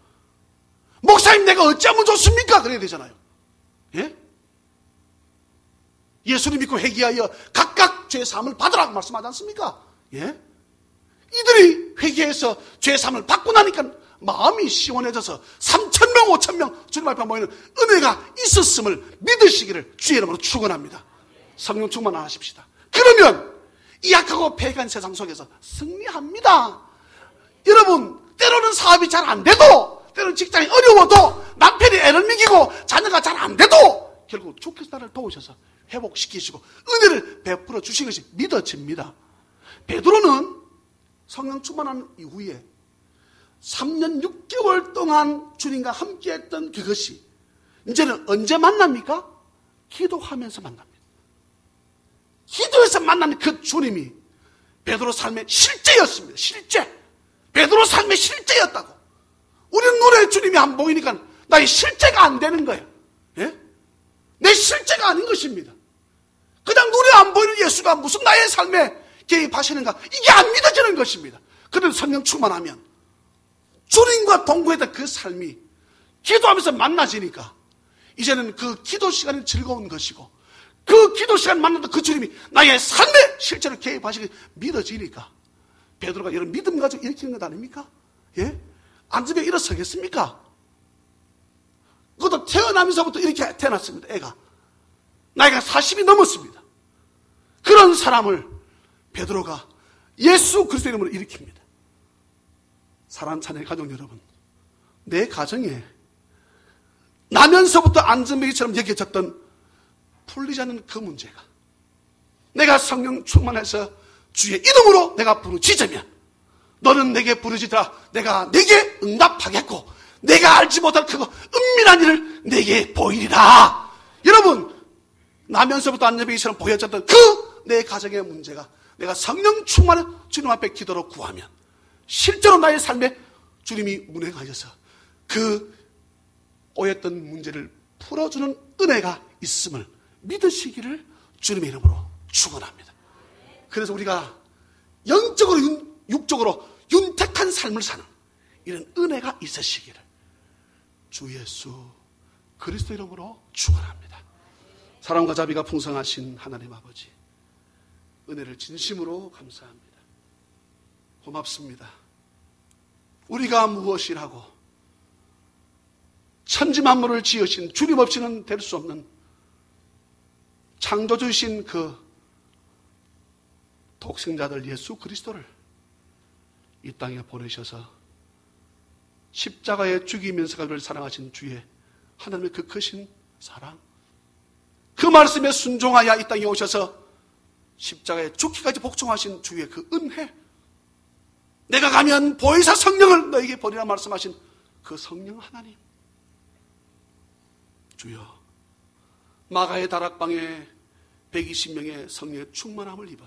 목사님, 내가 어찌하면 좋습니까? 그래야 되잖아요. 예? 예수를 믿고 회개하여 각각 죄 사함을 받으라고 말씀하지 않습니까? 예? 이들이 회개해서 죄 사함을 받고 나니까 마음이 시원해져서 3,000명, 5,000명 주님 앞에 모이는 은혜가 있었음을 믿으시기를 주의 이름으로 축원합니다. 성령 충만하십시다. 그러면 이 약하고 패배한 세상 속에서 승리합니다. 여러분, 때로는 사업이 잘 안 돼도, 때로는 직장이 어려워도, 남편이 애를 먹이고 자녀가 잘 안 돼도 결국 주께서 나를 도우셔서 회복시키시고 은혜를 베풀어 주신 것이 믿어집니다. 베드로는 성령 충만한 이후에 3년 6개월 동안 주님과 함께했던 그것이 이제는 언제 만납니까? 기도하면서 만납니다. 기도에서 만나는 그 주님이 베드로 삶의 실제였습니다. 실제. 베드로 삶의 실제였다고. 우리는 눈에 주님이 안 보이니까 나의 실제가 안 되는 거예요. 예? 내 실제가 아닌 것입니다. 그냥 눈에 안 보이는 예수가 무슨 나의 삶에 개입하시는가, 이게 안 믿어지는 것입니다. 그런데 성령 충만하면 주님과 동거했던 그 삶이 기도하면서 만나지니까 이제는 그 기도 시간이 즐거운 것이고, 그 기도 시간 만났던 그 주님이 나의 삶에 실제로 개입하시기 믿어지니까 베드로가 이런 믿음 가지고 일으키는 것 아닙니까? 예? 앉으면 일어서겠습니까? 그것도 태어나면서부터 이렇게 태어났습니다. 애가 나이가 40이 넘었습니다. 그런 사람을 베드로가 예수 그리스도 이름으로 일으킵니다. 사랑하는 자녀의 가족 여러분, 내 가정에 나면서부터 안전뱅이처럼 여겨졌던 풀리지 않는 그 문제가 내가 성령 충만해서 주의 이름으로 내가 부르짖으면 너는 내게 부르짖으라 내가 내게 응답하겠고 내가 알지 못할 그거 은밀한 일을 내게 보이리라. 여러분, 나면서부터 안전뱅이처럼 보여졌던 그 내 가정의 문제가 내가 성령 충만한 주님 앞에 기도로 구하면 실제로 나의 삶에 주님이 운행하셔서 그 오였던 문제를 풀어주는 은혜가 있음을 믿으시기를 주님의 이름으로 축원합니다. 그래서 우리가 영적으로 육적으로 윤택한 삶을 사는 이런 은혜가 있으시기를 주 예수 그리스도 이름으로 축원합니다. 사랑과 자비가 풍성하신 하나님 아버지, 은혜를 진심으로 감사합니다. 고맙습니다. 우리가 무엇이라고 천지만물을 지으신 주님 없이는 될 수 없는 창조주이신 그 독생자들 예수 그리스도를 이 땅에 보내셔서 십자가에 죽이면서 그를 사랑하신 주의 하나님의 그 크신 사랑, 그 말씀에 순종하여 이 땅에 오셔서 십자가에 죽기까지 복종하신 주의 그 은혜, 내가 가면 보혜사 성령을 너에게 보내라 말씀하신 그 성령 하나님, 주여 마가의 다락방에 120명의 성령의 충만함을 입어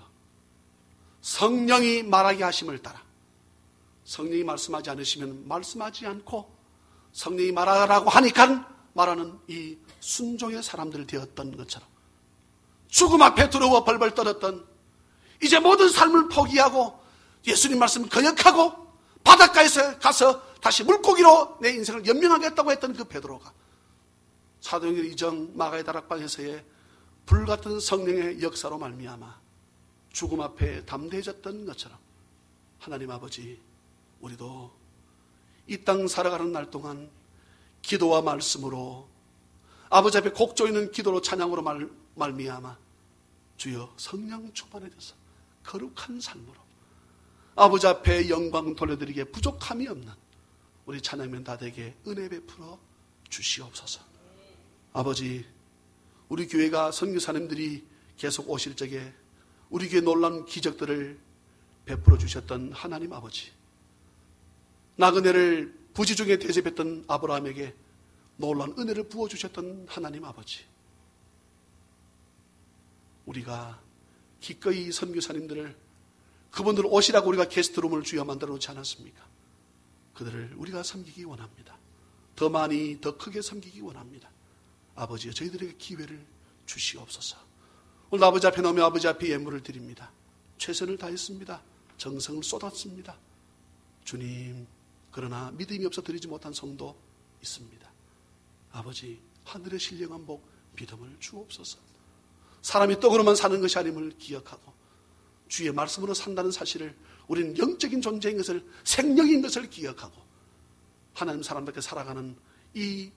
성령이 말하게 하심을 따라, 성령이 말씀하지 않으시면 말씀하지 않고 성령이 말하라고 하니까 말하는 이 순종의 사람들 되었던 것처럼 죽음 앞에 두려워 벌벌 떨었던, 이제 모든 삶을 포기하고 예수님 말씀을 거역하고 바닷가에서 가서 다시 물고기로 내 인생을 연명하겠다고 했던 그 베드로가 사도행전 이정 마가의 다락방에서의 불같은 성령의 역사로 말미암아 죽음 앞에 담대해졌던 것처럼 하나님 아버지, 우리도 이 땅 살아가는 날 동안 기도와 말씀으로 아버지 앞에 곡 조이는 기도로 찬양으로 말미암아 주여 성령 충만해져서 거룩한 삶으로 아버지 앞에 영광 돌려드리기에 부족함이 없는 우리 찬양면 다되게 은혜 베풀어 주시옵소서. 아버지, 우리 교회가 선교사님들이 계속 오실 적에 우리 교회 놀라운 기적들을 베풀어 주셨던 하나님 아버지, 나그네를 부지 중에 대접했던 아브라함에게 놀라운 은혜를 부어주셨던 하나님 아버지, 우리가 기꺼이 선교사님들을, 그분들 오시라고 우리가 게스트룸을 주여 만들어 놓지 않았습니까? 그들을 우리가 섬기기 원합니다. 더 많이 더 크게 섬기기 원합니다. 아버지여, 저희들에게 기회를 주시옵소서. 오늘 아버지 앞에 나오며 아버지 앞에 예물을 드립니다. 최선을 다했습니다. 정성을 쏟았습니다. 주님, 그러나 믿음이 없어 드리지 못한 성도 있습니다. 아버지, 하늘의 신령한 복 믿음을 주옵소서. 사람이 떡으로만 사는 것이 아님을 기억하고 주의 말씀으로 산다는 사실을, 우리는 영적인 존재인 것을, 생명인 것을 기억하고 하나님 사람답게 살아가는 이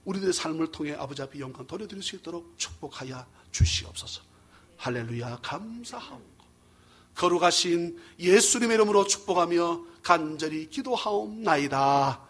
우리들의 삶을 통해 아버지 앞에 영광 돌려드릴 수 있도록 축복하여 주시옵소서. 할렐루야, 감사하옵고 거룩하신 예수님의 이름으로 축복하며 간절히 기도하옵나이다.